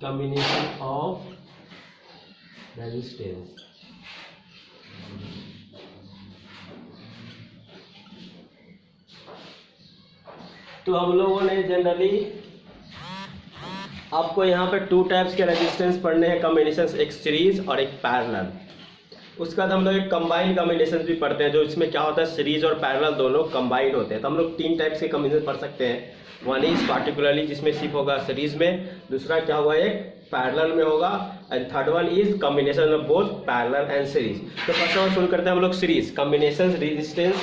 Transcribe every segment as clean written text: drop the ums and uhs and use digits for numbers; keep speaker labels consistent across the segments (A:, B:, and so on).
A: Combination of resistance. तो हम लोगों ने जनरली आपको यहाँ पे टू टाइप्स के रेजिस्टेंस पढ़ने हैं कॉम्बिनेशन, एक सीरीज और एक पैरेलल। उसके बाद हम लोग एक कंबाइंड कॉम्बिनेशन भी पढ़ते हैं, जो इसमें क्या होता है सीरीज और पैरेलल दोनों कंबाइंड होते हैं। तो हम लोग तीन टाइप्स के कॉम्बिनेशन पढ़ सकते हैं। वन इज पार्टिकुलरली जिसमें सिर्फ होगा सीरीज में, दूसरा क्या होगा एक पैरेलल में होगा, and third one is combination of both parallel and series. तो फर्स्ट ऑफ ऑल शुरू करते हैं हम लोग series, combination resistance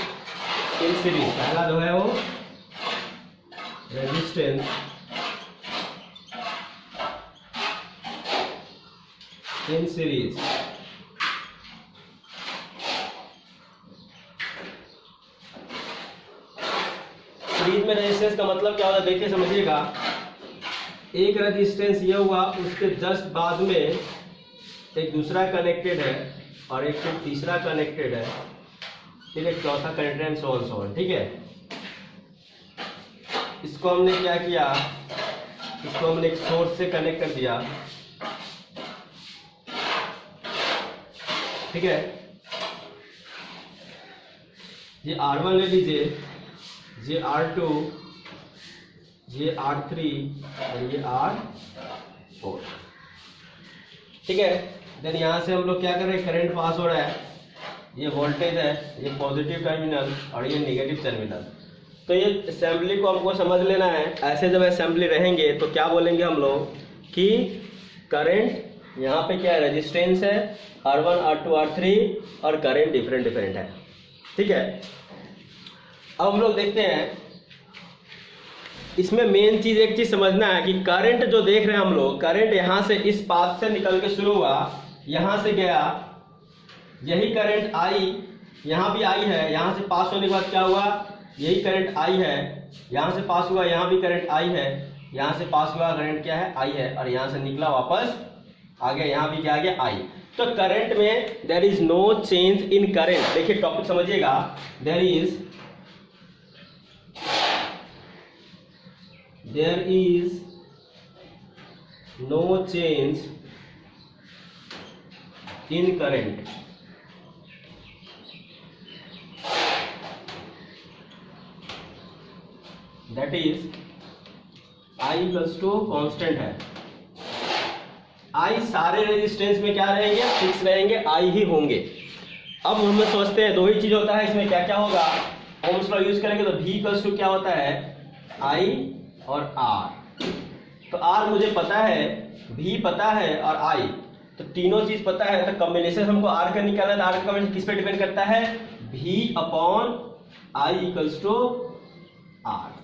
A: in series. पहला जो है वो रेजिस्टेंस इन सीरीज। सीरीज में रेजिस्टेंस का मतलब क्या होता है देखिए समझिएगा। एक रेजिस्टेंस ये हुआ, उसके जस्ट बाद में एक दूसरा कनेक्टेड है और एक फिर तीसरा कनेक्टेड है, फिर एक चौथा कनेक्टेड एंड सो ऑन, ठीक है। इसको हमने क्या किया, इसको हमने एक सोर्स से कनेक्ट कर दिया, ठीक है। ये R1 ले लीजिए, ये R2, ये R3 और ये R4, ठीक है। देन यहाँ से हम लोग क्या कर रहे हैं, करंट पास हो रहा है, ये वोल्टेज है, ये पॉजिटिव टर्मिनल और ये नेगेटिव टर्मिनल। तो ये असेंबली को हमको समझ लेना है। ऐसे जब असेंबली रहेंगे तो क्या बोलेंगे हम लोग कि करंट यहाँ पे क्या है, रेजिस्टेंस है R1, R2, R3 और करंट डिफरेंट है, ठीक है। अब हम लोग देखते हैं, इसमें मेन चीज एक चीज समझना है कि करंट जो देख रहे हैं हम लोग, करंट यहाँ से इस पाथ से निकल के शुरू हुआ, यहाँ से गया, यही करंट आई, यहाँ भी आई है, यहाँ से पास होने के बाद क्या हुआ, यही करंट आई है, यहाँ से पास हुआ, यहाँ भी करंट आई है, यहाँ से पास हुआ करंट क्या है, आई है, और यहाँ से निकला वापस आ गया, यहाँ भी क्या आ गया, आई। तो करंट में there is no change in current. देखिए टॉपिक समझिएगा, there is no change in current. That is I equals to constant है। आई सारे रेजिस्टेंस में क्या रहेंगे, फिक्स रहेंगे, आई ही होंगे। अब हम सोचते हैं दो ही चीज होता है इसमें, क्या क्या होगा, ओम्स लॉ यूज करेंगे तो V इक्वल्स टू क्या होता है, I और R। तो R मुझे पता है, V पता है और I, तो तीनों चीज पता है। तो कॉम्बिनेशन हमको R का निकालना है, तो R का कॉम्बिनेशन किस पे डिपेंड करता है, V upon I equals to R।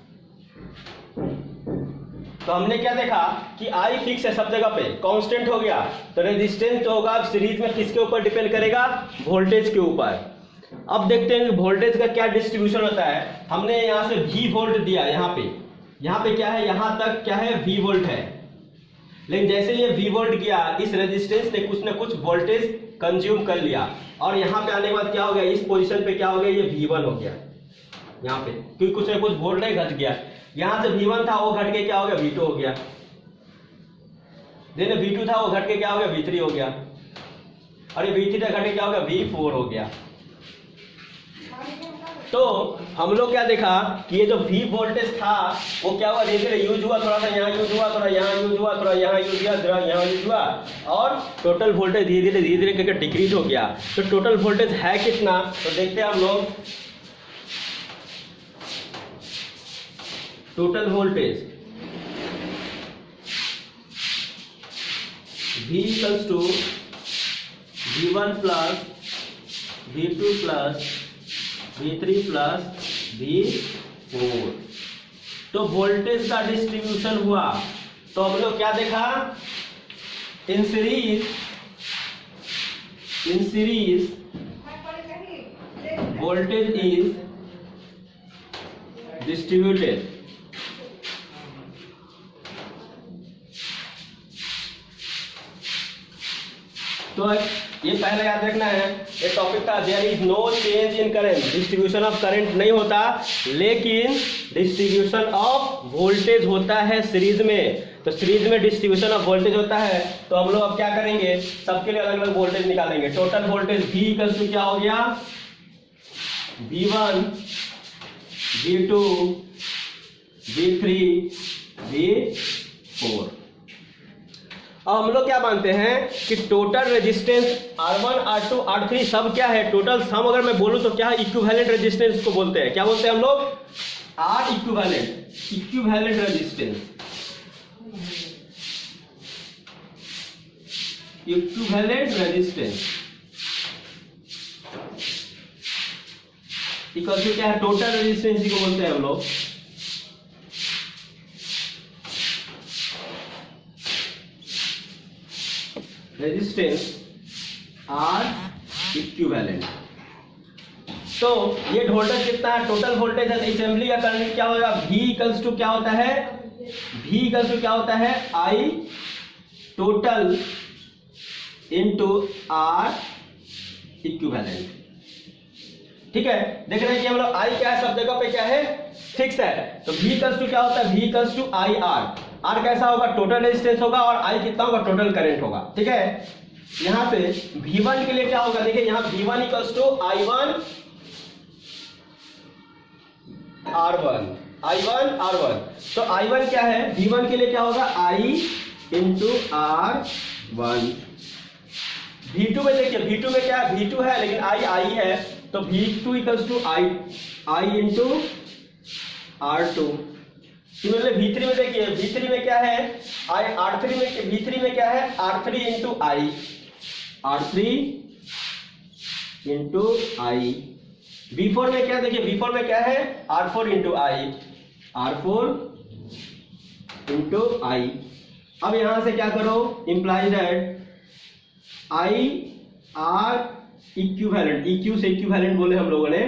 A: तो हमने क्या देखा कि I फिक्स है सब जगह पे, कांस्टेंट हो गया। तो रेजिस्टेंस जो होगा सीरीज में किसके ऊपर डिपेंड करेगा, वोल्टेज के ऊपर। अब देखते हैं कि वोल्टेज का क्या डिस्ट्रीब्यूशन होता है। हमने यहाँ से V वोल्ट दिया, यहाँ पे क्या है, यहाँ तक क्या है, V वोल्ट है। लेकिन जैसे ये V वोल्ट गया, इस रेजिस्टेंस ने कुछ ना कुछ वोल्टेज कंज्यूम कर लिया, और यहाँ पे आने के बाद क्या हो गया, इस पोजीशन पे क्या हो गया, ये V1 हो गया यहाँ पे, क्योंकि कुछ ना कुछ वोल्टेज घट गया। यहाँ से V1 था वो घट के क्या हो गया, V2 हो गया। देन V2 था वो घट के क्या हो गया, V3 हो गया, और ये V3 घट के क्या हो गया, V4 हो गया। तो हम लोग क्या देखा कि ये जो V वोल्टेज था वो क्या हुआ, धीरे धीरे यूज हुआ, थोड़ा सा यहाँ यूज हुआ, थोड़ा यहाँ यूज हुआ, थोड़ा यहाँ यूज हुआ, थोड़ा यहाँ यूज हुआ, और टोटल वोल्टेज धीरे धीरे करके डिक्रीज हो गया। तो टोटल वोल्टेज है कितना, तो देखते हैं हम लोग। Total voltage V equals to V1 plus V2 plus V3 plus V4। तो वोल्टेज का डिस्ट्रीब्यूशन हुआ। तो हम लोग क्या देखा, in series voltage is distributed. तो ये पहले याद रखना है, ये टॉपिक था there is no change in current, distribution of current नहीं होता, लेकिन डिस्ट्रीब्यूशन ऑफ वोल्टेज होता है सीरीज में। तो सीरीज में डिस्ट्रीब्यूशन ऑफ वोल्टेज होता है, तो हम लोग अब क्या करेंगे, सबके लिए अलग अलग वोल्टेज निकालेंगे। Total voltage V equal to क्या हो गया, V1 V2 V3 V4। अब हम लोग क्या मानते हैं कि total resistance R1 R2 R3 सब क्या है, टोटल सम अगर मैं बोलूं तो क्या है, इक्विवेलेंट रेजिस्टेंस को बोलते हैं। क्या बोलते हैं हम लोग, R equivalent, equivalent resistance, equivalent resistance equal to क्या है, टोटल रेजिस्टेंस को बोलते हैं हम लोग। Resistance R equivalent. तो ये वोल्टेज कितना है, टोटल वोल्टेज है, असेंबली का करंट क्या होगा, V इक्वल्स टू क्या होता है, V इक्वल्स टू क्या होता है, I total into R equivalent. ठीक है, देख रहे हैं कि हम लोग I क्या है, सब जगह पे क्या है, फिक्स है। तो V इक्वल्स टू क्या होता है, V equals to I R। R कैसा होगा, टोटल रेजिस्टेंस होगा, और I कितना होगा, टोटल करंट होगा। ठीक है, यहां पे V1 के लिए क्या होगा, देखिए यहां V1 equals to I1 R1, I1 R1। तो I1 क्या है, V1 के लिए क्या होगा, I इंटू R1। V2 में देखिए, V2 में क्या है, V2 है लेकिन I है, तो V2 equals to I into R2। Similarly V3 में देखिए, V3 में क्या है, R3 में, V3 में क्या है, R3 into I, R3 into I। V4 में क्या, देखिए V4 में क्या है, R4 into I, R4 into I। अब यहां से क्या करो, implies that I R equivalent, EQ से इक्विवेलेंट बोले हम लोगों ने,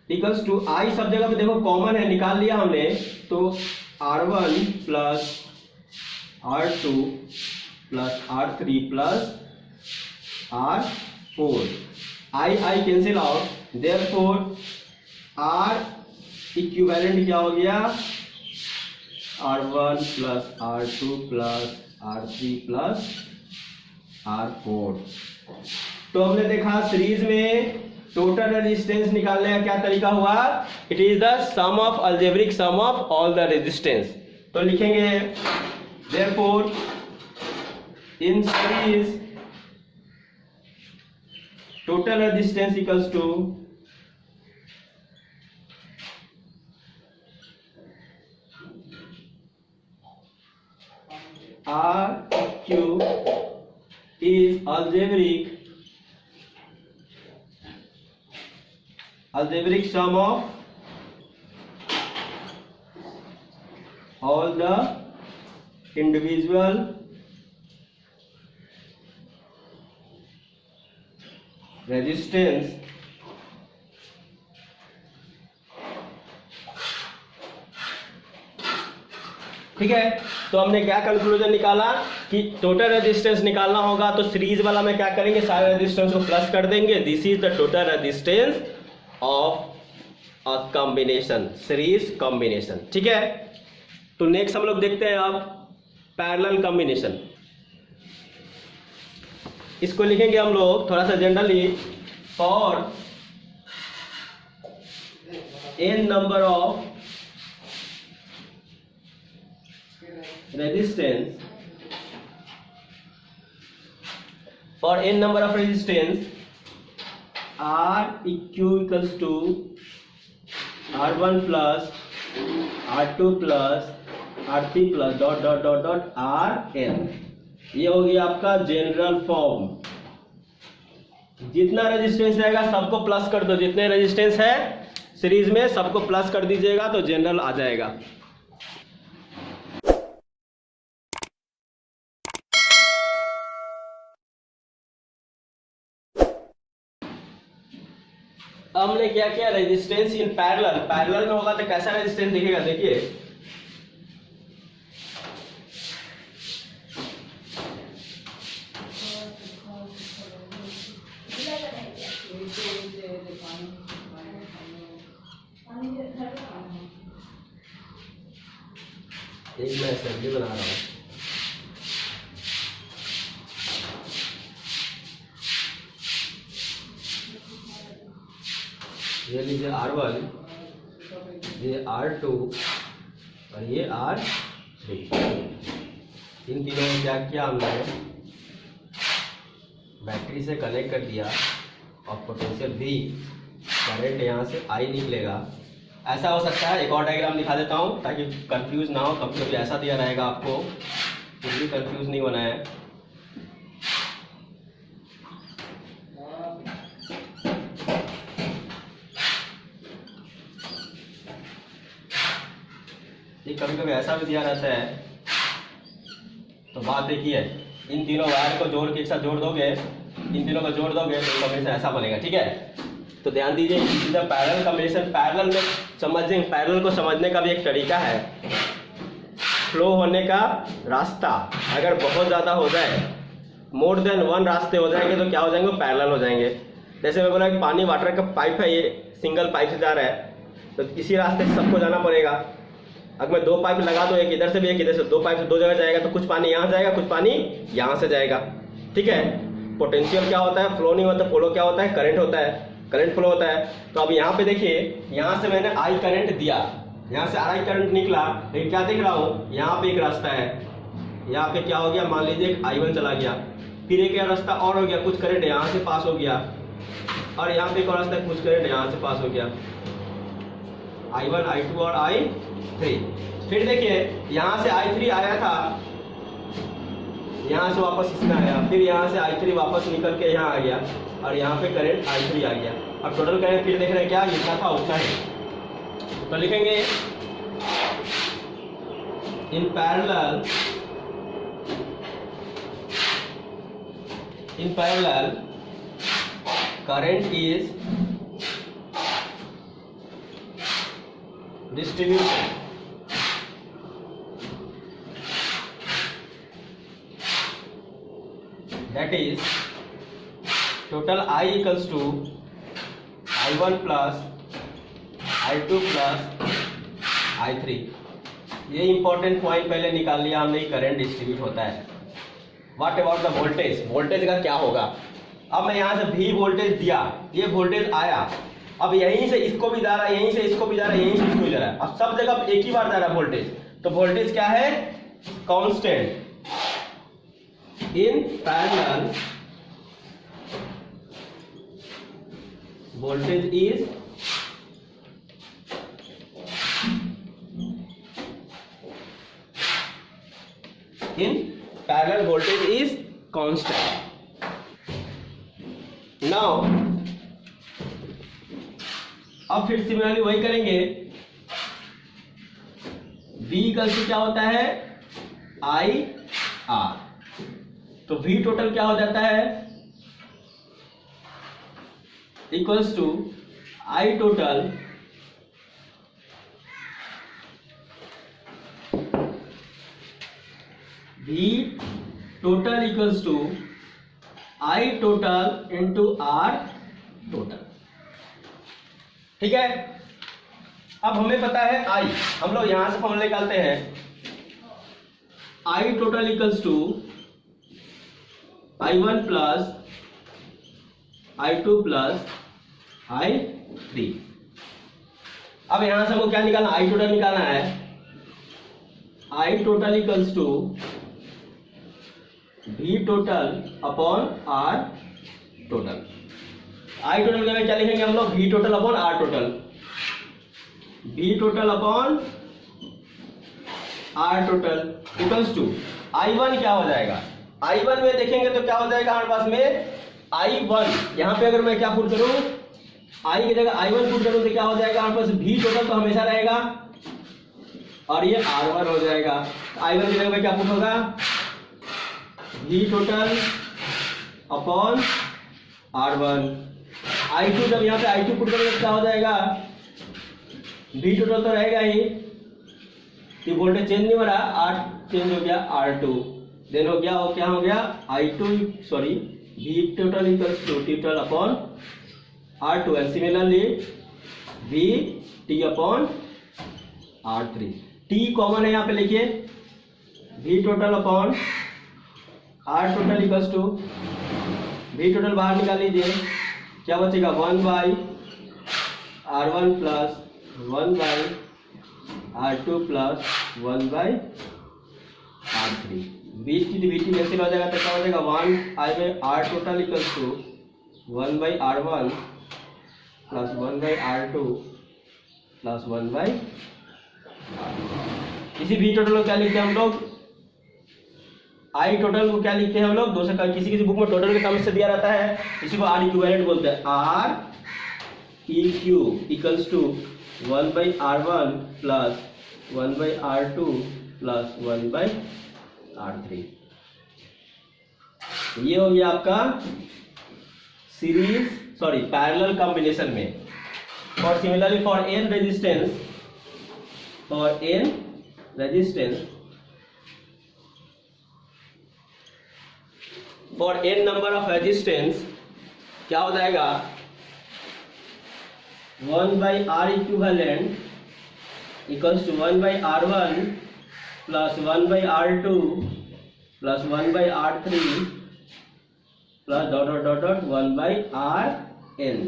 A: इक्वल्स टू I सब जगह पे देखो कॉमन है, निकाल लिया हमने, तो R1 plus R2 plus R3 plus R4, I cancel out, therefore R equivalent क्या हो गया, R1 plus R2 plus R3 plus R4। तो हमने देखा सीरीज में टोटल रेजिस्टेंस निकालने का क्या तरीका हुआ, it is the sum of algebraic sum of all the resistance. तो लिखेंगे therefore in series total resistance equals to RQ is algebraic sum of all the individual resistance ठीक है। तो हमने क्या कंक्लूजन निकाला कि टोटल रेजिस्टेंस निकालना होगा तो सीरीज वाला में क्या करेंगे, सारे रेजिस्टेंस को प्लस कर देंगे, this is the total resistance of a combination, series combination. ठीक है, तो नेक्स्ट हम लोग देखते हैं अब पैरेलल कॉम्बिनेशन। इसको लिखेंगे हम लोग थोड़ा सा generally, for n number of resistance, for n number of resistance R eq equals to R1 plus R2 plus R3 plus dot dot dot dot Rn। ये हो गया आपका जनरल फॉर्म। जितना रेजिस्टेंस रहेगा सबको प्लस कर दो, जितने रेजिस्टेंस है सीरीज में सबको प्लस कर दीजिएगा तो जनरल आ जाएगा। हमने क्या किया, रेजिस्टेंस इन पैरेलल, पैरेलल में होगा तो कैसा रेजिस्टेंस दिखेगा, देखिए एक मैं असेंबली बना रहा हूँ। ये लीजिए R1, ये R2 और ये R3। इन तीनों में क्या किया हमने, बैटरी से कनेक्ट कर दिया और पोटेंशियल V, करंट यहाँ से I निकलेगा। ऐसा हो सकता है, एक और डायग्राम दिखा देता हूँ ताकि कंफ्यूज ना हो। कभी कभी ऐसा दिया रहेगा आपको, कुछ भी कंफ्यूज नहीं होना है। ये कभी कभी ऐसा भी दिया रहता है। तो बात देखिए, इन तीनों वायर को जोड़ के एक साथ जोड़ दोगे, इन तीनों को जोड़ दोगे तो कॉम्बिनेशन ऐसा बनेगा। ठीक है, तो ध्यान दीजिए, is the parallel combination. Parallel में समझें, पैरेलल को समझने का भी एक तरीका है। फ्लो होने का रास्ता अगर बहुत ज़्यादा हो जाए, मोर देन वन रास्ते हो जाएंगे तो क्या हो जाएंगे, पैरेलल हो जाएंगे। जैसे मैं बोला कि पानी वाटर का पाइप है, ये सिंगल पाइप से जा रहा है, तो इसी रास्ते से सबको जाना पड़ेगा। अगर मैं दो पाइप लगा दूँ, एक इधर से भी एक इधर से, दो पाइप से दो जगह जाएगा, तो कुछ पानी यहाँ जाएगा, कुछ पानी यहाँ से जाएगा। ठीक है, पोटेंशियल क्या होता है, फ्लो नहीं होता, फ्लो क्या होता है, करंट होता है, करंट फ्लो होता है। तो अब यहाँ पे देखिए, यहाँ से मैंने आई करंट दिया, यहाँ से आई करंट निकला, लेकिन क्या देख रहा हूँ, यहाँ पे एक रास्ता है, यहाँ पे क्या हो गया, मान लीजिए I1 चला गया, फिर एक रास्ता और हो गया, कुछ करंट यहाँ से पास हो गया, और यहाँ पे एक और रास्ता, कुछ करंट यहाँ से पास हो गया, I1, I2 और I3। फिर देखिए, यहाँ से I3 आया था, यहाँ से वापस इसमें आया, फिर यहाँ से I3 वापस निकल के यहाँ आ गया, और यहाँ पे करंट I3 आ गया। अब टोटल करंट फिर देख रहे हैं क्या, जितना था उतना ही। तो लिखेंगे in parallel current is distributed that is total I equals to I1 plus I2 plus I3। ये इंपॉर्टेंट पॉइंट पहले निकाल लिया हमने, करंट डिस्ट्रीब्यूट होता है। What about the voltage, voltage का क्या होगा। अब मैं यहाँ से V वोल्टेज दिया, ये वोल्टेज आया, अब यहीं से इसको भी जा रहा है, यहीं से इसको भी जा रहा है, यहीं से इसको भी जा रहा है। अब सब जगह एक ही बार जा रहा है वोल्टेज, तो वोल्टेज क्या है, constant. In parallel voltage is constant. Now अब फिर सिमिलरली वही करेंगे। V इक्वल टू क्या होता है, IR, तो V टोटल क्या हो जाता है, equals to I total V total equals to I total into R total. ठीक है, अब हमें पता है I, हम लोग यहां से फॉर्मूला निकालते हैं। I total equals to I1 plus I2 plus I3। अब यहां से हमको क्या निकालना, I टोटल निकालना है। I total equals to V total upon R total. I total में क्या लिखेंगे हम लोग, V total upon R total. V total upon R total equals to I1 क्या हो जाएगा, I1 में देखेंगे तो क्या हो जाएगा हमारे पास में I1, यहाँ पे अगर मैं क्या पुट करूं, I की जगह I1 पुट करूं तो क्या हो जाएगा हमारे पास, V टोटल तो हमेशा रहेगा और ये R1 हो जाएगा। I1 की जगह पे क्या पुट होगा, V total upon R1। I2 जब यहाँ पे I2 पुट करेंगे क्या हो जाएगा, V टोटल तो रहेगा ही, ये वोल्टेज चेंज नहीं हो रहा, R चेंज हो गया R2, देन हो गया, और क्या हो गया V total equals to T total upon R2 and similarly V T upon R3। T common है यहाँ पे, लिखिए V total upon R total equals to, V total बाहर निकाल लीजिए, क्या बचेगा 1/R1 plus 1/R2 plus 1/R3। VT cancel हो जाएगा तो क्या हो जाएगा 1/R total equals to 1/R1 plus 1/R2 plus 1/R। इसी V टोटल को क्या लिखते हैं हम लोग, I टोटल को क्या लिखते हैं हम लोग, किसी किसी बुक में टोटल के टर्म्स से दिया रहता है, इसी को R इक्विवेलेंट बोलते हैं। R EQ equals to 1/R1 plus 1/R2 plus 1/R3। ये हो गया आपका पैरेलल कॉम्बिनेशन में। और similarly for n resistance, for n number of resistance क्या हो जाएगा 1/R equivalent equals to 1/R1 plus 1/R2 plus 1/R3 plus dot dot dot dot 1/RN।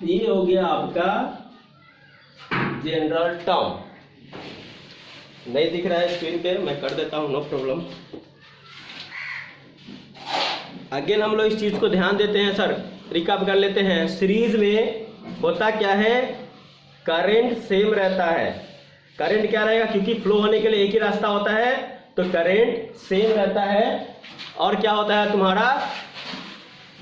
A: ये हो गया आपका जनरल टर्म। नहीं दिख रहा है स्क्रीन पे, मैं कर देता हूँ, नो प्रॉब्लम। अगेन हम लोग इस चीज को ध्यान देते हैं सर, रिकैप कर लेते हैं। सीरीज में होता क्या है, करंट सेम रहता है। करंट क्या रहेगा, क्योंकि फ्लो होने के लिए एक ही रास्ता होता है तो करंट सेम रहता है। और क्या होता है तुम्हारा,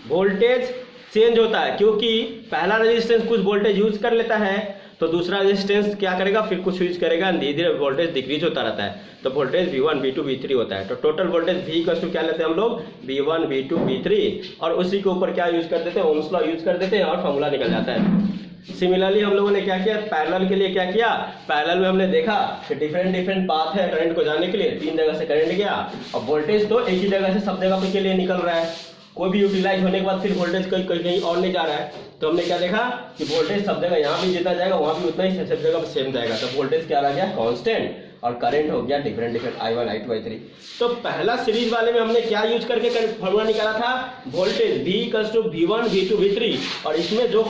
A: वोल्टेज चेंज होता है, क्योंकि पहला रेजिस्टेंस कुछ वोल्टेज यूज कर लेता है तो दूसरा रेजिस्टेंस क्या करेगा, फिर कुछ यूज करेगा, धीरे धीरे वोल्टेज डिक्रीज होता रहता है। तो वोल्टेज V1 V2 V3 होता है। तो टोटल वोल्टेज V का क्या लेते हैं हम लोग, V1 V2 V3, और उसी के ऊपर क्या यूज कर देते हैं, ओम्स लॉ यूज कर देते हैं और फॉर्मूला निकल जाता है। सिमिलरली हम लोगों ने क्या किया, पैरेलल के लिए क्या किया, पैरेलल में हमने देखा कि डिफरेंट पाथ है करंट को जाने के लिए, 3 जगह से करंट गया और वोल्टेज तो एक ही जगह से सब जगह पे के लिए निकल रहा है। कोई भी यूटिलाइज होने के बाद फिर वोल्टेज कहीं और नहीं जा रहा है। तो हमने क्या देखा कि वोल्टेज सब जगह यहाँ भी जितना जाएगा वहाँ भी उतना ही सब जगह पे सेम जाएगा। तो वोल्टेज क्या रह गया, कांस्टेंट, और करंट हो गया डिफरेंट I1 I2 I3। तो पहला सीरीज वाले में हमने क्या यूज करके फॉर्मूला निकाला था, voltage V equals to V1 V2 V3, और इसमें जो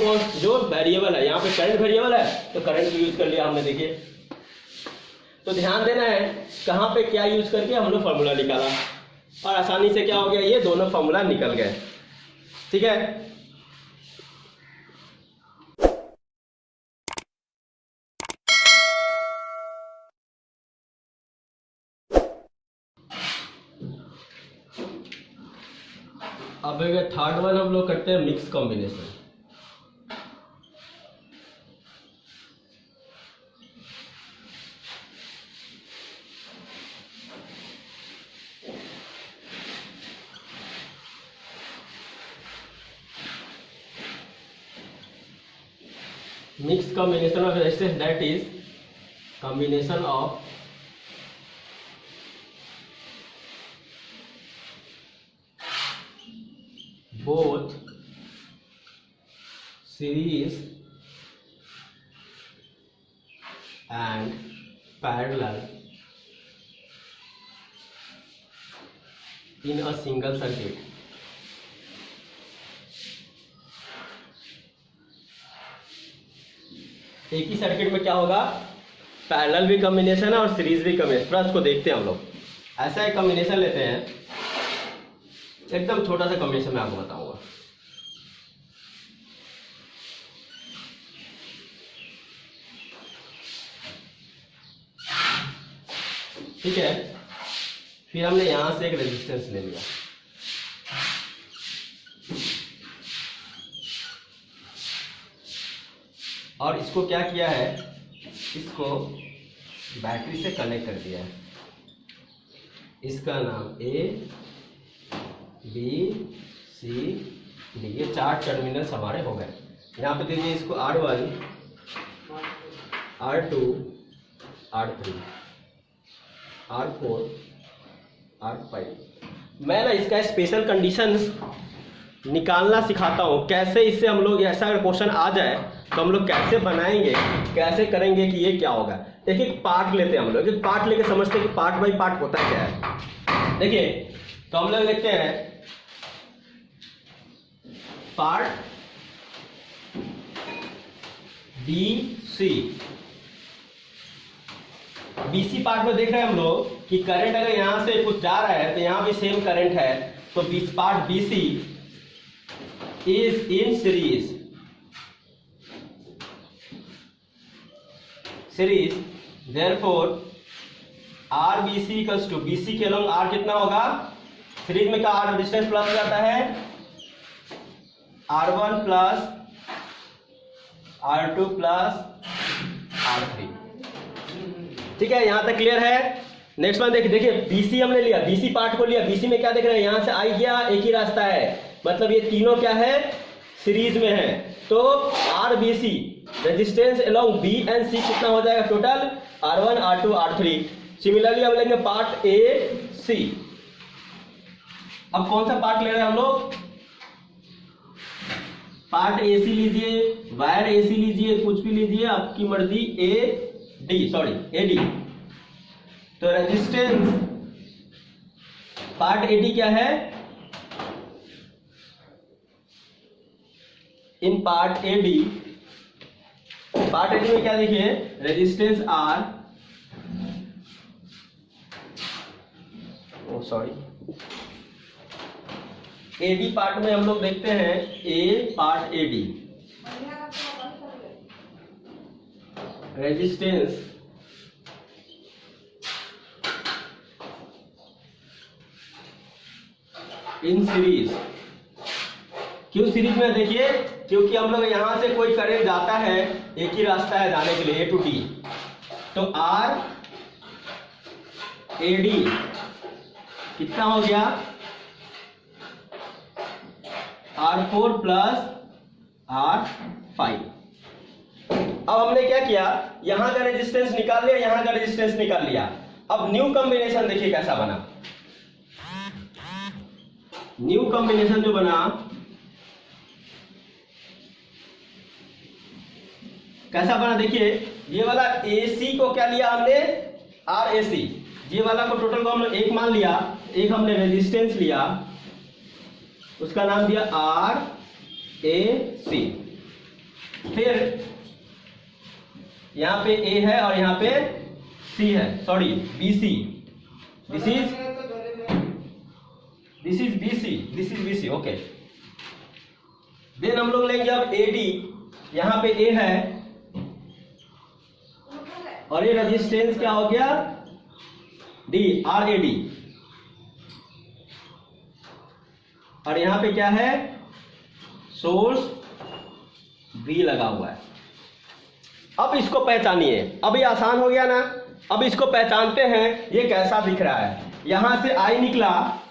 A: वेरिएबल है, यहाँ पे करंट वेरिएबल है तो करंट यूज कर लिया हमने। देखिए तो ध्यान देना है कहाँ पे क्या यूज करके हम लोग फॉर्मूला निकाला, और आसानी से क्या हो गया, ये दोनों फॉर्मूला निकल गए। ठीक है, अब थर्ड वन हम लोग करते हैं mix combination. Mixed combination of resistance, that is combination of both series and parallel in a single circuit. एक ही सर्किट में क्या होगा, पैरेलल भी कॉम्बिनेशन है और सीरीज भी कॉम्बिनेशन। प्लस को देखते हैं हम लोग, ऐसा एक कॉम्बिनेशन लेते हैं, एकदम छोटा सा कॉम्बिनेशन मैं आपको बताऊंगा। ठीक है, फिर हमने यहां से एक रेजिस्टेंस ले लिया, और इसको क्या किया है, इसको बैटरी से कनेक्ट कर दिया है। इसका नाम A B C D, ये 4 टर्मिनल्स हमारे हो गए। यहाँ पे दीजिए इसको R1 R2 R3 R4 R5। मैं ना इसका स्पेशल कंडीशंस निकालना सिखाता हूँ, कैसे इससे हम लोग ऐसा अगर क्वेश्चन आ जाए तो हम लोग कैसे बनाएंगे, कैसे करेंगे कि ये क्या होगा। एक एक पार्ट लेते हैं हम लोग, एक पार्ट लेके समझते हैं कि पार्ट बाई पार्ट होता क्या है। देखिए तो हम लोग देखते हैं पार्ट BC। BC पार्ट में देख रहे हैं हम लोग कि करंट अगर यहां से कुछ जा रहा है तो यहां भी सेम करंट है, तो part BC is in series. Therefore RBC equals to BC के अलोंग R कितना होगा, सीरीज में का R रेजिस्टेंस प्लस हो जाता है, R1 plus R2 plus R3। ठीक है, यहां तक क्लियर है। नेक्स्ट वन देखिए BC हमने लिया, BC पार्ट को लिया। BC में क्या देख रहे हैं, यहां से आई गया, एक ही रास्ता है, मतलब ये तीनों क्या है, सीरीज में है। तो RBC resistance along B and C कितना हो जाएगा total, R1 R2 R3। Similarly अब लेंगे पार्ट AC। अब कौन सा पार्ट ले रहे हैं हम लोग, पार्ट AC लीजिए, वायर AC लीजिए, कुछ भी लीजिए आपकी मर्जी, AD। तो रेजिस्टेंस पार्ट AD क्या है, इन पार्ट AD में क्या देखिए, रेजिस्टेंस R, AD पार्ट में हम लोग देखते हैं part AD resistance in series. क्यों सीरीज में, देखिए क्योंकि हम लोग यहां से कोई करंट जाता है, एक ही रास्ता है जाने के लिए, A to D। तो RAD कितना हो गया, R4 प्लस R5। अब हमने क्या किया, यहां का रेजिस्टेंस निकाल लिया, यहां का रेजिस्टेंस निकाल लिया। अब न्यू कॉम्बिनेशन देखिए कैसा बना, न्यू कॉम्बिनेशन जो बना कैसा बना, देखिए ये वाला AC को क्या लिया हमने, RAC, ये वाला को टोटल को हमने एक मान लिया, एक हमने रेजिस्टेंस लिया, उसका नाम दिया RAC। फिर यहां पे A है और यहां पे C है, sorry BC, this is BC, okay. Then हम लोग लेंगे अब AD, यहां पे A है और ये रेजिस्टेंस क्या हो गया, RAD, और यहां पे क्या है, सोर्स V लगा हुआ है। अब इसको पहचानिए, अब ये आसान हो गया ना। अब इसको पहचानते हैं, ये कैसा दिख रहा है, यहां से I निकला,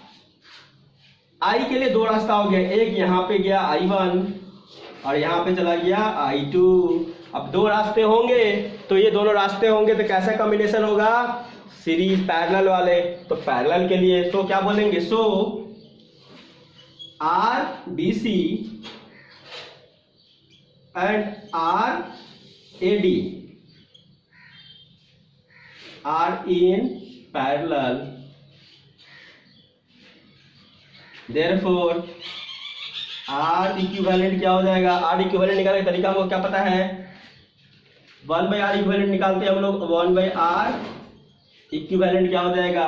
A: I के लिए दो रास्ता हो गया, एक यहां पे गया I1 और यहां पे चला गया I2। अब दो रास्ते होंगे तो ये दोनों रास्ते होंगे तो कैसा कॉम्बिनेशन होगा, सीरीज पैरेलल वाले। तो पैरेलल के लिए तो क्या बोलेंगे, सो RBC and RAD are in parallel, therefore R equivalent क्या हो जाएगा, R इक्विवेलेंट निकालने का तरीका हमको क्या पता है, 1/R इक्विवेलेंट निकालते हैं हम लोग। 1/R इक्विवेलेंट क्या हो जाएगा,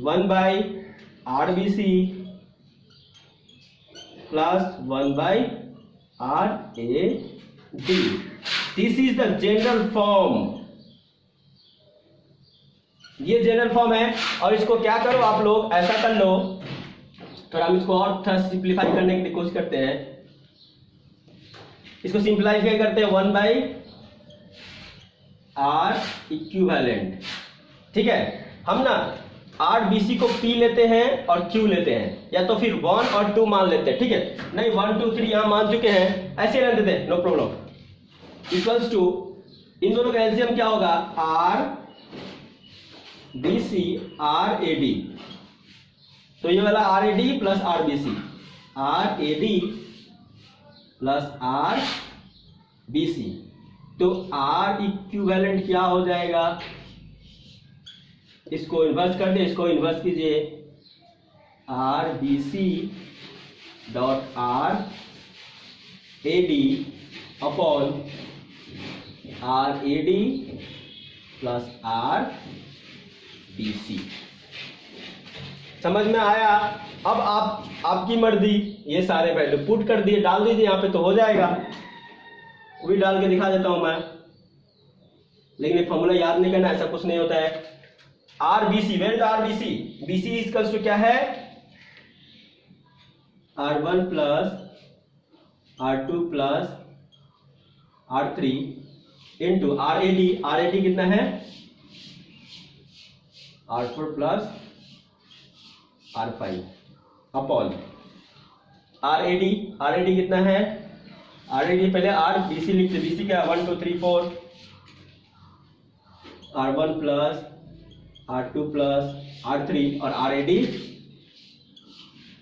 A: 1/RBC plus 1/RAD। This is the general form, ये जनरल फॉर्म है। और इसको क्या करो आप लोग, ऐसा कर लो, तो हम इसको और थोड़ा सिंप्लीफाई करने की कोशिश करते हैं। इसको सिंप्लीफाई क्या करते हैं, 1/R इक्विवेलेंट। ठीक है, हम ना RBC को P लेते हैं और Q लेते हैं, या तो फिर 1 और 2 मान लेते हैं। ठीक है, नहीं 1 2 3 यहां मान चुके हैं, ऐसे रहने देते हैं, नो प्रॉब्लम। इक्वल्स टू इन दोनों का एलसीएम क्या होगा, RBC RAD। तो ये वाला RAD plus RBC, R A D plus R B C. तो आर इक्विवेलेंट क्या हो जाएगा, इसको इन्वर्स कर दे, इसको इन्वर्स कीजिए, R B C dot R A D upon R A D plus R B C. समझ में आया? अब आपकी मर्जी, ये सारे वैल्यू पुट कर दिए, डाल दीजिए यहाँ पे तो हो जाएगा। वो भी डाल के दिखा देता हूं मैं, लेकिन ये फॉर्मूला याद नहीं करना, ऐसा कुछ नहीं होता है। R B C, where is R B C? B C equals to क्या है, R1 plus R2 plus R3 into RAD कितना है, R4 plus R5 upon RAD कितना है, RAD पहले RBC लिखते, BC क्या है 1 2 3 4, R1 plus R2 plus R3 और RAD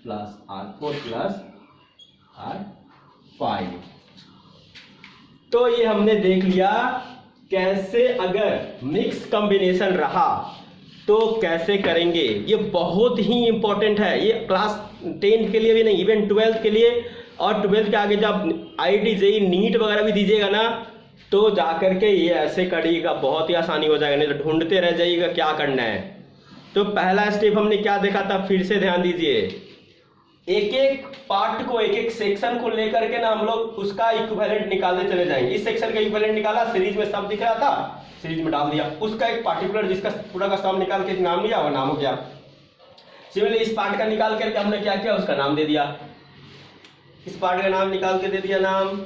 A: plus R4 plus R5। तो ये हमने देख लिया कैसे अगर मिक्स कॉम्बिनेशन रहा तो कैसे करेंगे। ये बहुत ही इंपॉर्टेंट है, ये क्लास 10 के लिए भी नहीं, इवन 12th के लिए, और 12th के आगे जब IIT JEE नीट वगैरह भी दीजिएगा ना, तो जाकर के ये ऐसे करिएगा, बहुत ही आसानी हो जाएगा, नहीं तो ढूंढते रह जाइएगा क्या करना है। तो पहला स्टेप हमने क्या देखा था, फिर से ध्यान दीजिए, एक एक पार्ट को, एक एक सेक्शन को लेकर के ना हम लोग उसका इक्विवेलेंट निकालते चले जाएंगे। इस सेक्शन का इक्विवेलेंट निकाला, सीरीज में सब दिख रहा था, सीरीज में डाल दिया, उसका एक पार्टिकुलर जिसका पूरा का सम निकाल के नाम लिया, वो नाम हो गया। सिमिलरली इस पार्ट का निकाल करके हमने क्या किया, उसका नाम दे दिया, इस पार्ट का नाम निकाल के दे दिया नाम,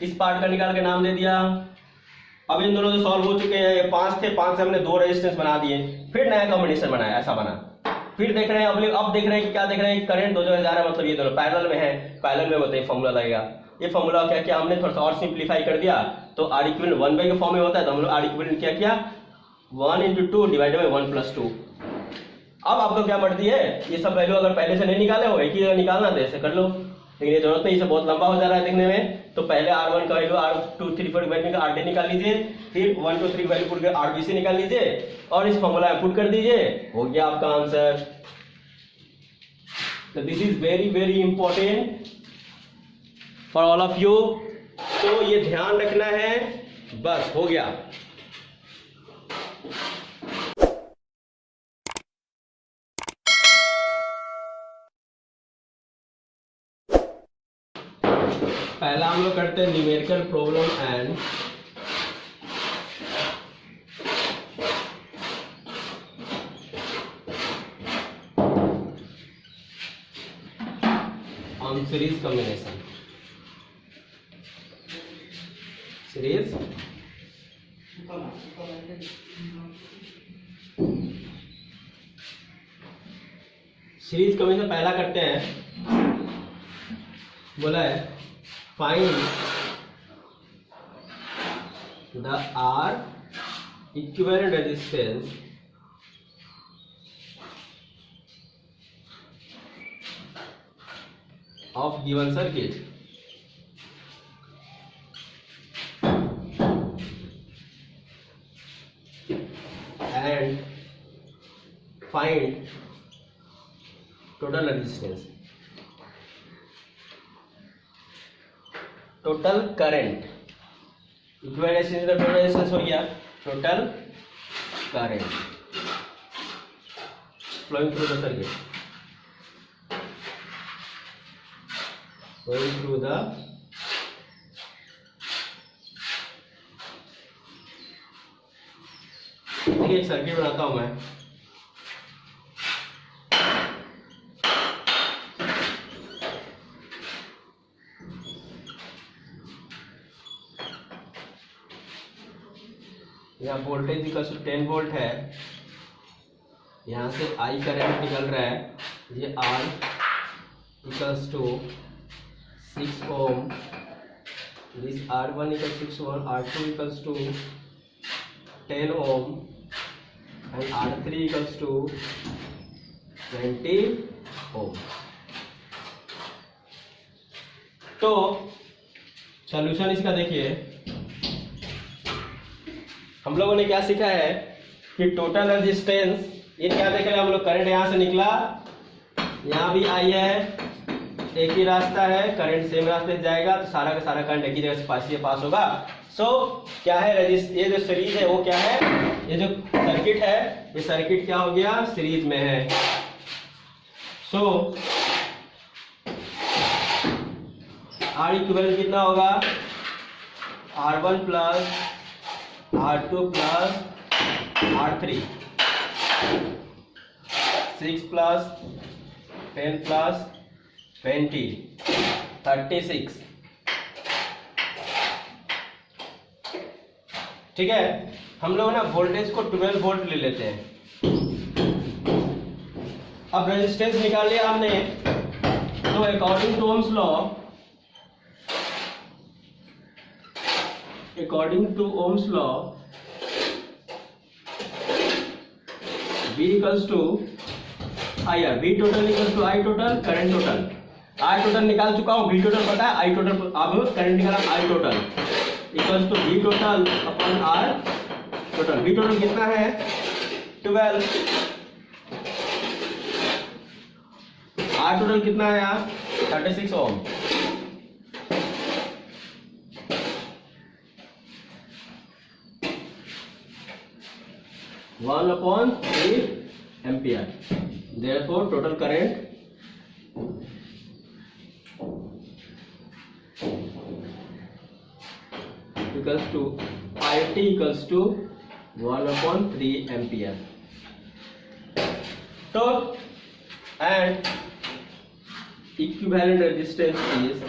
A: इस पार्ट का निकाल के नाम दे दिया। अब इन दोनों तो सॉल्व हो चुके हैं, ये 5 थे, 5 से हमने 2 रेजिस्टेंस बना दिए, फिर नया कॉम्बिनेशन बनाया, ऐसा बना। फिर देख रहे हैं अब देख रहे हैं कि क्या देख रहे हैं, करंट 2 जगह जा रहा है, मतलब ये दोनों पैरेलल में है, पैरेलल में बताइए फॉर्मूला लगेगा। ये फॉर्मूला क्या किया हमने, थोड़ा सा और सिंप्लीफाई कर दिया, तो आर इक्विवेलेंट 1 बाई के फॉर्म में होता है, तो हम लोग आर इक्विवेलेंट क्या किया, 1 × 2 डिवाइडेड बाई 1 + 2। अब आपको क्या मर्जी है, ये सब वैल्यू अगर पहले से नहीं निकाले हो, एक ही जगह निकालना तो ऐसे कर लो, लेकिन ये जरूरत नहीं, इसे बहुत लंबा हो जा रहा है देखने में। तो पहले R1 का वैल्यू R2 3 4 वैल्यू का RD निकाल लीजिए, फिर 1 2 3 वैल्यू पुट कर RBC निकाल लीजिए और इस फॉर्मूला में पुट कर दीजिए, हो गया आपका आंसर। तो this is very very important for all of you, तो ये ध्यान रखना है, बस हो गया। पहला हम लोग करते हैं numerical problem and on series combination. Series combination पहला करते हैं, बोला है find the R equivalent resistance of given circuit and find total resistance, total current. Equivalent total resistance हो गया, total current flowing through the circuit, flowing through the देखिए एक circuit बनाता हूं मैं, यहाँ वोल्टेज इक्वल टू 10 वोल्ट है, यहाँ से I करंट निकल रहा है, ये R equals to 6 ohm, this R1 equal 6 ohm, R2 equals to 10 ohm and R3 equals to 20 ohm. तो सॉल्यूशन इसका देखिए, हम लोगों ने क्या सीखा है कि टोटल रेजिस्टेंस, ये क्या देख रहे हैं हम लोग, करंट यहाँ से निकला, यहाँ भी आई है, एक ही रास्ता है, करंट सेम रास्ते से जाएगा, तो सारा का सारा करंट एक ही जगह से पास होगा। सो क्या है, ये जो सीरीज है वो क्या है, ये जो सर्किट है, ये सर्किट क्या हो गया, सीरीज में है। सो R इक्विवेलेंट कितना होगा, R1 plus R2 plus R3, 6 plus 10 plus 20, 36। ठीक है, हम लोग ना वोल्टेज को 12 वोल्ट ले लेते हैं। अब रेजिस्टेंस निकाल लिया हमने, तो according to Ohm's law, V equals to IR, V total equals to I total, current total. I total निकाल चुका हूँ, V टोटल पता है, I टोटल, अब करंट निकाला, I total equals to V total upon R total. V total कितना है, 12, R total कितना है यार, 36 ohm. One upon 3 ampere, therefore total current equals to IT equals to 1 upon 3 ampere. तो and equivalent resistance is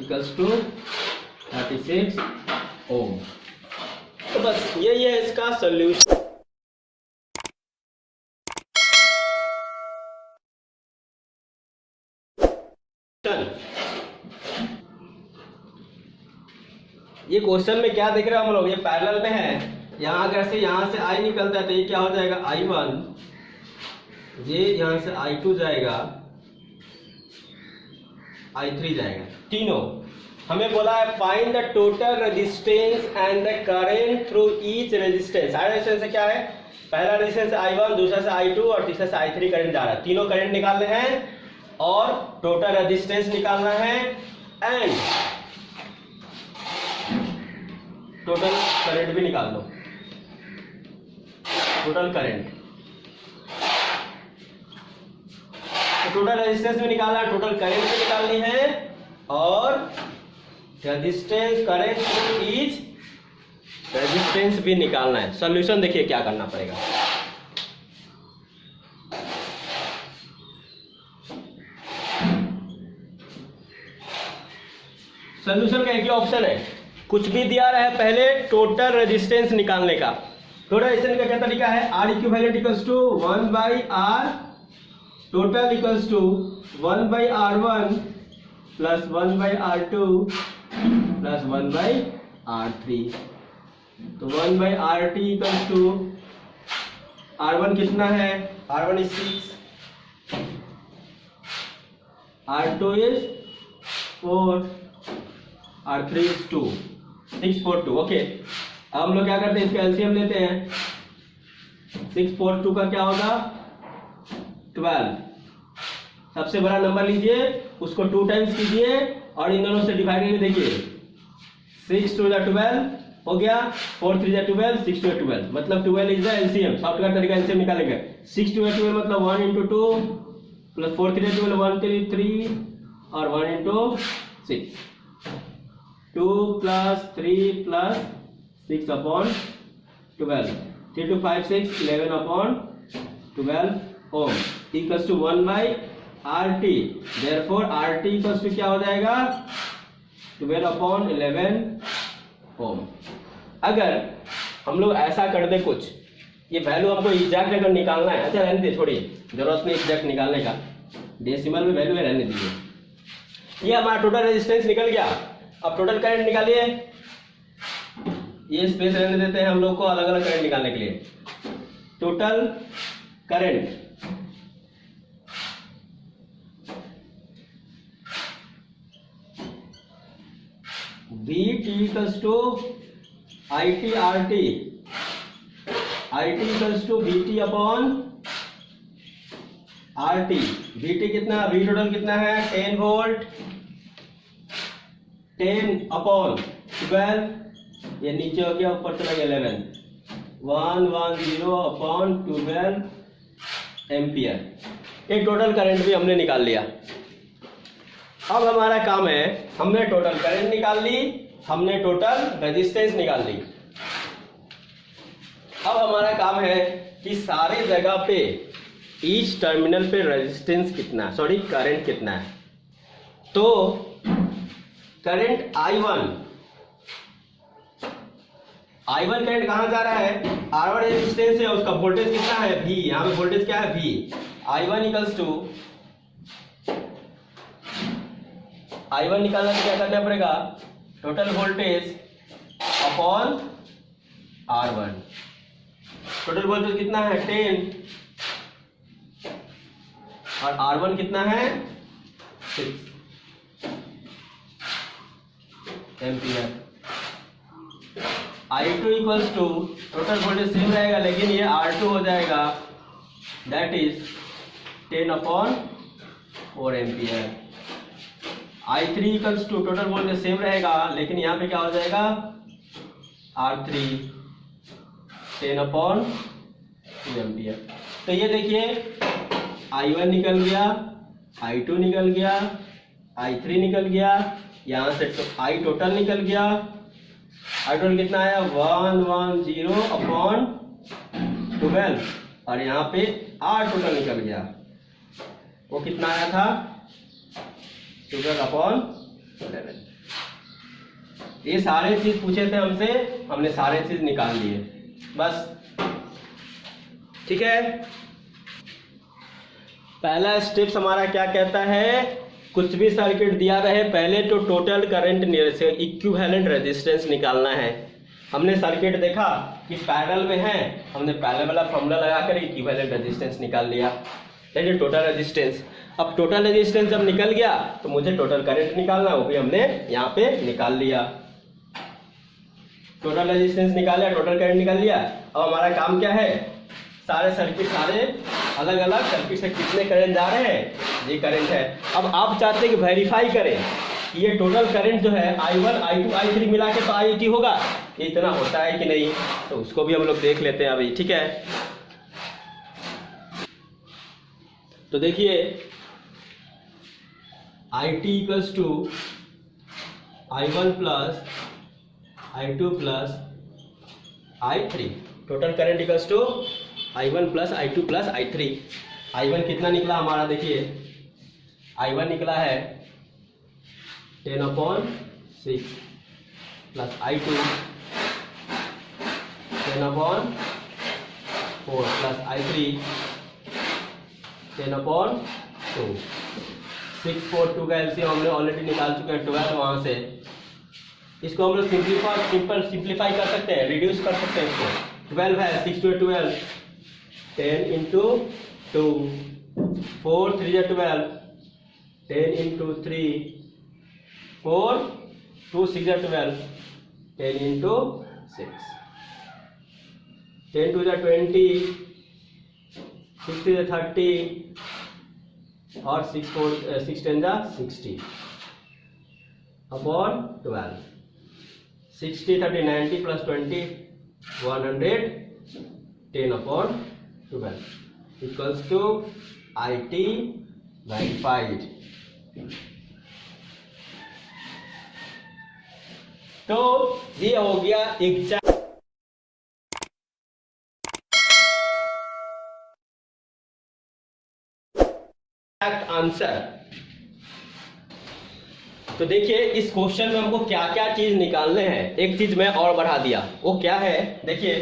A: equals to 36 ohm. तो बस यही है इसका सोल्यूशन। ये क्वेश्चन में क्या देख रहे हैं हम लोग, ये पैरेलल में है, यहाँ अगर से यहाँ से I निकलता है तो ये क्या हो जाएगा, I1, ये यहाँ से I2 जाएगा, I3 जाएगा, तीनों। हमें बोला है find the total resistance and the current through each resistance. सारे रेजिस्टेंस से क्या है, पहला रेजिस्टेंस I1, दूसरा से I2 और तीसरा से I3 करंट जा रहा है। तीनों करंट निकालने हैं और टोटल रेजिस्टेंस निकालना है एंड टोटल करंट भी निकाल लो, टोटल करंट। तो टोटल रेजिस्टेंस भी निकालना है, टोटल करंट भी निकालनी है और resistance current through each resistance भी निकालना है। सॉल्यूशन देखिए क्या करना पड़ेगा। सॉल्यूशन का एक ही ऑप्शन है, कुछ भी दिया रहा है, पहले टोटल रेजिस्टेंस निकालने का। टोटल रेजिस्टेंस का क्या तरीका है, R equivalent equals to 1 by R total equals to 1 by R1 plus 1 by R2 plus 1 by R3। तो 1 by RT equals to R1 कितना है, R1 is 6, R2 is 4, R3 is 2, 6 4 2। Okay, अब हम लोग क्या करते हैं, इसका एलसीएम लेते हैं। 6 4 2 का क्या होगा, 12। सबसे बड़ा नंबर लीजिए, उसको 2 टाइम्स कीजिए और इन दोनों से डिवाइड करके देखिए। 6 2 12 हो गया, 4 3 12, 6 2 12, मतलब 12 इज द एलसीएम। शॉर्टकट तरीका एलसीएम निकालेंगे। 6 2 12 मतलब 1 into 2 प्लस 4 3 12 1 3 3 और 1 into 6, 2 plus 3 plus 6 upon 12, 3 to 5 6 11 upon 12 ohm equals to 1 by RT। therefore RT equals to क्या हो जाएगा, 12 upon 11 ohm। अगर हम लोग ऐसा कर दे कुछ, ये वैल्यू हमको एग्जैक्ट अगर निकालना है, अच्छा रहने दे, छोड़िए, जरूरत नहीं एग्जैक्ट निकालने का, डेसिमल में वैल्यू है, रहने दीजिए। ये हमारा टोटल रेजिस्टेंस निकल गया। अब टोटल करंट निकालिए। ये स्पेस रहने देते हैं हम लोग को अलग अलग करंट निकालने के लिए। Total current VT equals to IT RT, IT equals to VT upon RT। VT कितना, V टोटल कितना है 10 वोल्ट, 10 अपॉन 12, ये नीचे हो गया ऊपर चला गया 11, 110 अपॉन 12 एम्पियर। ये टोटल करंट भी हमने निकाल लिया। अब हमारा काम है, हमने टोटल करंट निकाल ली, हमने टोटल रेजिस्टेंस निकाल ली। अब हमारा काम है कि सारी जगह पे ईच टर्मिनल पे रेजिस्टेंस कितना, सॉरी करंट कितना है। तो करंट I1 करंट कहाँ जा रहा है, R1 रेजिस्टेंस है, उसका वोल्टेज कितना है V, यहाँ पे वोल्टेज क्या है V। I1 equals to, I1 निकालना तो क्या करना पड़ेगा, total voltage upon R1। Total voltage कितना है 10 और R1 कितना है 6 ampere. I2 equals to, total voltage same रहेगा लेकिन ये R2 हो जाएगा, that is 10 upon 4 ampere. I3 equals to, total voltage same रहेगा लेकिन यहाँ पे क्या हो जाएगा R3 10 अपॉन 2 एम्पियर। तो ये देखिए I1 निकल गया, I2 निकल गया, I3 निकल गया, यहाँ से I टोटल निकल गया। I टोटल कितना आया 110 अपॉन 12 और यहाँ पे R टोटल निकल गया, वो कितना आया था 12 अपॉन 11। ये सारे चीज पूछे थे हमसे, हमने सारे चीज निकाल लिए बस, ठीक है। पहला स्टेप्स हमारा क्या कहता है, कुछ भी सर्किट दिया रहे पहले तो टोटल करंट से इक्विवेलेंट रेजिस्टेंस निकालना है। हमने सर्किट देखा कि पैरेलल में है, हमने पैरेलल वाला फॉर्मूला लगाकर इक्विवेलेंट रेजिस्टेंस निकाल लिया, लेकिन टोटल रेजिस्टेंस। अब टोटल रेजिस्टेंस जब निकल गया तो मुझे टोटल करंट निकालना, वो भी हमने यहाँ पे निकाल लिया। टोटल रेजिस्टेंस निकाला, टोटल करंट निकाल लिया। अब हमारा काम क्या है, सारे सर्किट, सारे अलग अलग सर्किट से कितने करंट जा रहे हैं, ये करंट है। अब आप चाहते हैं कि वेरीफाई करें कि ये टोटल करंट जो है I1 I2 I3 मिला के तो IET होगा, ये इतना होता है कि नहीं, तो उसको भी हम लोग देख लेते हैं अभी, ठीक है। तो देखिए IT equals to I1 plus I2 plus I3, total current equals to I1 plus I2 plus I3। I1 कितना निकला हमारा, देखिए I1 निकला है 10 upon 6 plus I2 10 upon 4 plus I3 10 upon 2। 6 4 2 का एलसीएम हमने ऑलरेडी निकाल चुके हैं 12, वहाँ से इसको हम लोग सिंप्लीफाई कर सकते हैं, रिड्यूस कर सकते हैं इसको। 12 है, 6 2 12, 10 इंटू 2, 4 3 12, 10 इंटू 3 4, 2 6 12, 10 इंटू 6, 10 2 20, 6 3 30 और 6 10 60 upon 12। 60 30 90 plus 20 110 upon 12 equals to IT verified. तो ये हो गया एग्जैक्ट आंसर। तो देखिए इस क्वेश्चन में हमको क्या क्या चीज निकालने हैं, एक चीज मैं और बढ़ा दिया, वो क्या है, देखिए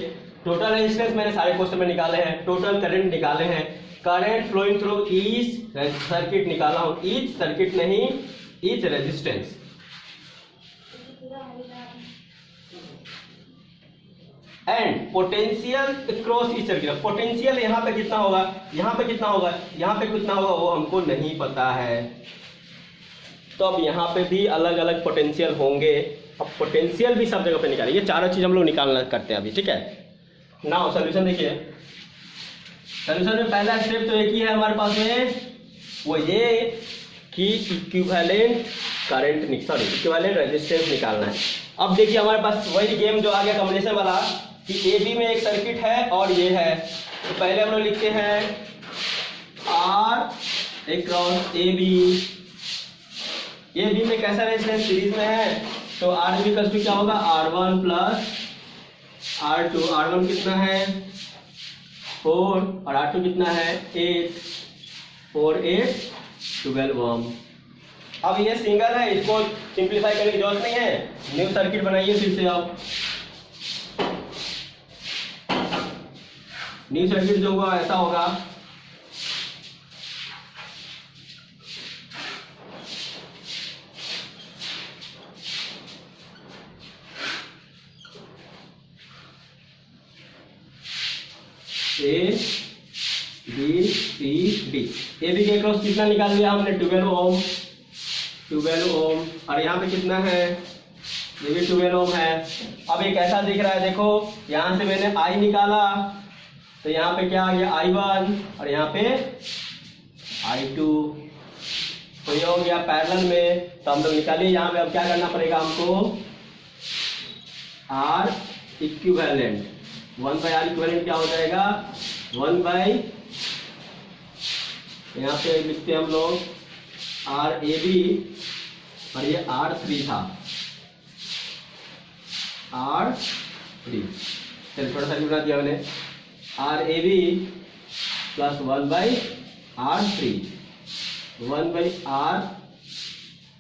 A: टोटल रेजिस्टेंस मैंने सारे क्वेश्चन में निकाले हैं, टोटल करंट निकाले हैं, current flowing through each circuit निकाला हूं, ईच सर्किट नहीं each resistance. And potential cross each circuit. Potential यहाँ पे कितना होगा, यहाँ पे कितना होगा, यहाँ पे कितना होगा वो हमको नहीं पता है। तो अब यहाँ पे भी अलग अलग पोटेंशियल होंगे। अब पोटेंशियल भी सब जगह पे निकालेंगे, ये चारों चीज हम लोग निकालना करते हैं अभी, ठीक है। नाउ सॉल्यूशन देखिए, सॉल्यूशन में पहला स्टेप तो एक ही है हमारे पास में, वो ये कि equivalent current sorry equivalent resistance निकालना है। अब देखिए हमारे पास वही गेम जो आ गया कॉम्बिनेशन वाला कि ए बी में एक सर्किट है और ये है। तो पहले हम लोग लिखते हैं R A cross A B में कैसा रेजिस्टेंस सीरीज में है, तो आर बी का क्या होगा, R1 प्लस R2। R1 कितना है 4 और R2 कितना है 8, 4 8 12 ओम। अब ये सिंगल है, इसको सिंपलीफाई करने की जरूरत नहीं है, न्यू सर्किट बनाइए फिर से आप। न्यू सर्किट जो होगा ऐसा होगा, A B C D. A B के क्रॉस कितना निकाल लिया हमने 12 ओम और यहाँ पे कितना है, ये भी 12 ओम है। अब ये कैसा दिख रहा है, देखो यहाँ से मैंने I निकाला तो यहाँ पे क्या आ गया I1 और यहाँ पे I2, तो ये हो गया पैरेलल में। तो हम लोग निकालिए यहाँ पे। अब क्या करना पड़ेगा हमको, R इक्विवेलेंट 1/R इक्विवेलेंट क्या हो जाएगा 1/, यहाँ पे लिखते हैं हम लोग RAB और ये R3 था, R3 चलिए थोड़ा सा बना दिया मैंने, RAB plus 1/R3, 1/R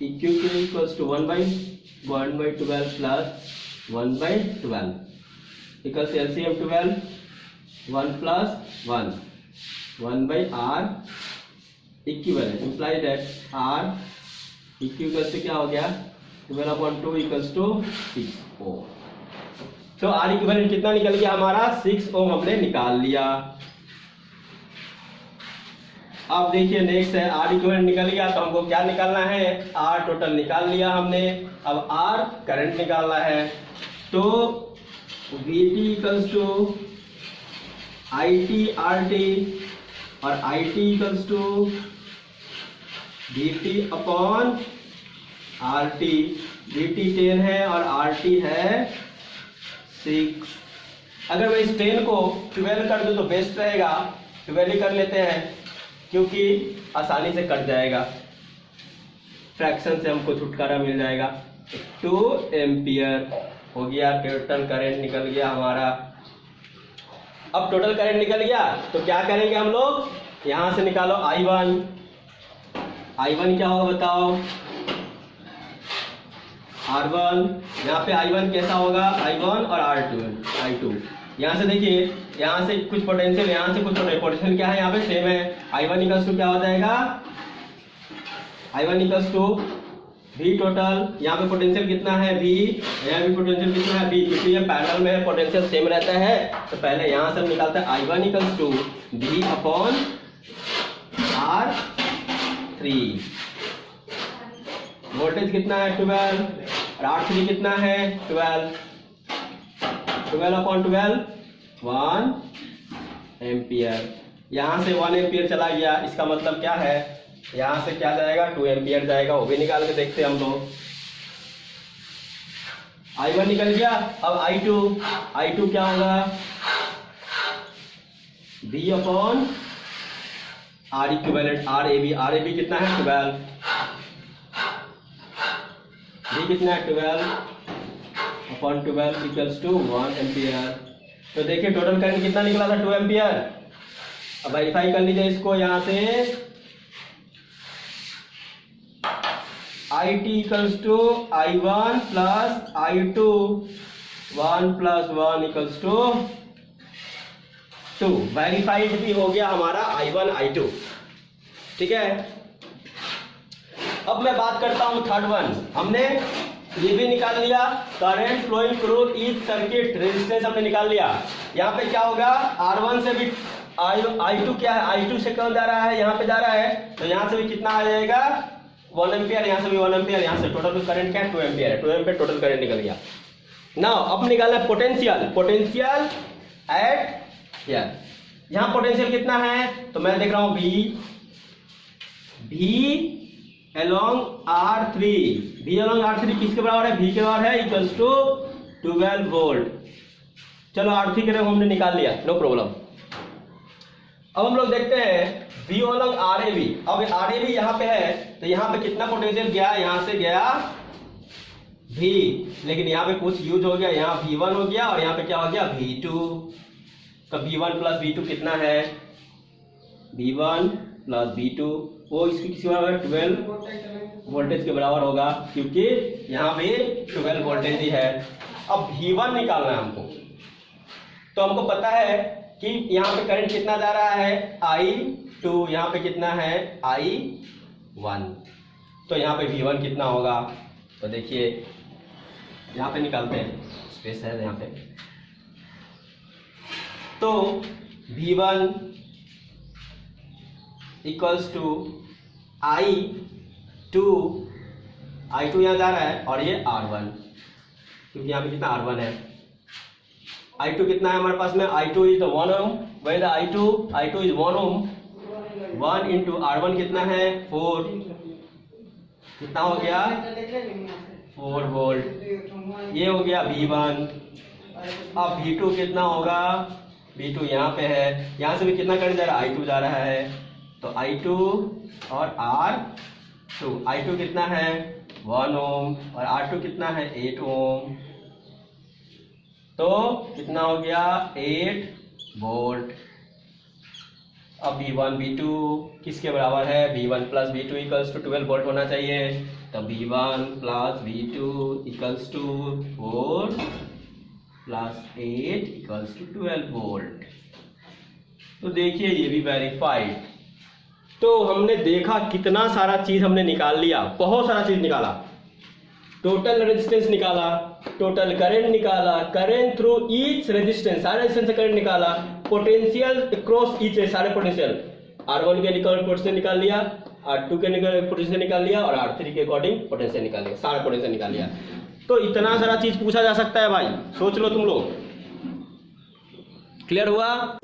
A: equals to 1/12 plus 1/12 equals LCM 12, 1 plus 1, 1/R equivalent imply that R equals से क्या हो गया 12/2 इक्वल्स टू 6 ओम। तो R इक्विवेलेंट कितना निकल गया हमारा 6 ओम हमने निकाल लिया। अब देखिए नेक्स्ट है R इक्विवेलेंट निकल गया तो हमको क्या निकालना है, R टोटल निकाल लिया हमने। अब R करंट निकालना है, तो VT equals to IT RT और IT equals to VT upon RT। VT 10 है और RT है 6। अगर मैं इस 10 को 12 कर दूं तो बेस्ट रहेगा, 12 ही कर लेते हैं क्योंकि आसानी से कट जाएगा, फ्रैक्शन से हमको छुटकारा मिल जाएगा। 2 एम्पियर हो गया, टोटल करंट निकल गया हमारा। अब टोटल करंट निकल गया तो क्या करेंगे हम लोग, यहां से निकालो I1। I1 क्या होगा बताओ, R1, यहाँ पे I1 कैसा होगा I1 और I2। यहाँ से देखिए, यहाँ से कुछ पोटेंशियल, यहाँ से कुछ पोटेंशियल क्या है यहाँ पे सेम है। I1 इक्वल्स टू क्या हो जाएगा, I1 equals to V total, यहाँ पे पोटेंशियल कितना है V, यहाँ भी पोटेंशियल कितना है V, क्योंकि ये पैरेलल में है पोटेंशियल सेम रहता है। तो पहले यहाँ से हम निकालते हैं I1 equals to V upon R3। Voltage कितना है 12 और R3 कितना है 12, 12 अपॉन 12 1 एम्पियर। यहाँ से 1 एम्पियर चला गया, इसका मतलब क्या है, यहाँ से क्या जाएगा 2 एम्पियर जाएगा, वो भी निकाल के देखते हैं हम लोग। I1 निकल गया। अब I2 क्या होगा V upon R equivalent RAB कितना है 12, V कितना है 12 अपॉन 12 इक्वल्स टू 1 एम्पियर। तो देखिए टोटल करंट कितना निकला था 2 एम्पियर। अब वेरीफाई कर लीजिए इसको, यहाँ से IT equals to I1 plus I2, 1 plus 1 equals to 2। Verified भी हो गया हमारा I1 I2, ठीक है। अब मैं बात करता हूं थर्ड वन। हमने ये भी निकाल लिया। Current flowing through each circuit, resistance हमने निकाल लिया। यहाँ पे क्या होगा, R1 से भी I2 क्या है, I2 से कौन जा रहा है, यहाँ पे जा रहा है, तो यहाँ से भी कितना आ जाएगा 1 एम्पियर, यहाँ से भी 1 एम्पियर, यहाँ से टोटल करंट क्या है 2 एम्पियर है, 2 एम्पियर टोटल करंट निकल गया। नाउ अब निकालना है पोटेंशियल, पोटेंशियल एट हियर। यहाँ पोटेंशियल कितना है, तो मैं देख रहा हूँ V along R3, V along R3 किसके बराबर है, V के बराबर है, इक्वल्स टू 12 वोल्ट। चलो R3 के हमने निकाल लिया, नो प्रॉब्लम। अब हम लोग देखते हैं V along RAB। अब RAB यहाँ पे है, तो यहाँ पे कितना पोटेंशियल गया, यहाँ से गया V, लेकिन यहाँ पे कुछ यूज हो गया, यहाँ V1 हो गया और यहाँ पे क्या हो गया V2। तो V1 प्लस V2 कितना है, V1 प्लस V2, वो इसकी किसी बराबर 12 वोल्टेज के बराबर होगा, क्योंकि यहाँ पे 12 वोल्टेज ही है। अब V1 निकालना है हमको, तो हमको पता है कि यहाँ पे करंट कितना जा रहा है I2, यहाँ पे कितना है I1, तो यहाँ पे V1 कितना होगा, तो देखिए यहाँ पे निकालते हैं, स्पेस है यहाँ पे, तो V1 इक्वल्स टू I2 यहाँ जा रहा है और ये R1, क्योंकि यहाँ पे कितना R1 है। I2 कितना है हमारे पास में, I2 is 1 ohm, when I2 is 1 ohm, 1 into R1 कितना है 4, कितना हो गया 4 वोल्ट, ये हो गया V1। अब V2 कितना होगा, V2 यहाँ पे है, यहाँ से भी कितना करंट जा रहा है I2 जा रहा है, तो I2 और R2, I2 कितना है 1 ओम और R2 कितना है 8 ओम, तो कितना हो गया 8 वोल्ट। अब V1 V2 किसके बराबर है, V1 plus V2 equals to 12 volt होना चाहिए, तो V1 plus V2 equals to 4 plus 8 equals to 12 volt. तो देखिए ये भी वेरीफाइड। तो हमने देखा कितना सारा चीज हमने निकाल लिया, बहुत सारा चीज निकाला, टोटल रेजिस्टेंस निकाला, टोटल करंट निकाला, करंट थ्रू ईच रेजिस्टेंस, सारे रेजिस्टेंस से करंट निकाला, पोटेंशियल क्रॉस ईच है, सारे पोटेंशियल, R1 के पोटेंशियल निकाल लिया, R2 के पोटेंशियल निकाल लिया और R3 के अकॉर्डिंग पोटेंशियल निकाल लिया, सारा पोटेंशियल निकाल लिया। तो इतना सारा चीज पूछा जा सकता है भाई, सोच लो तुम लोग। क्लियर हुआ?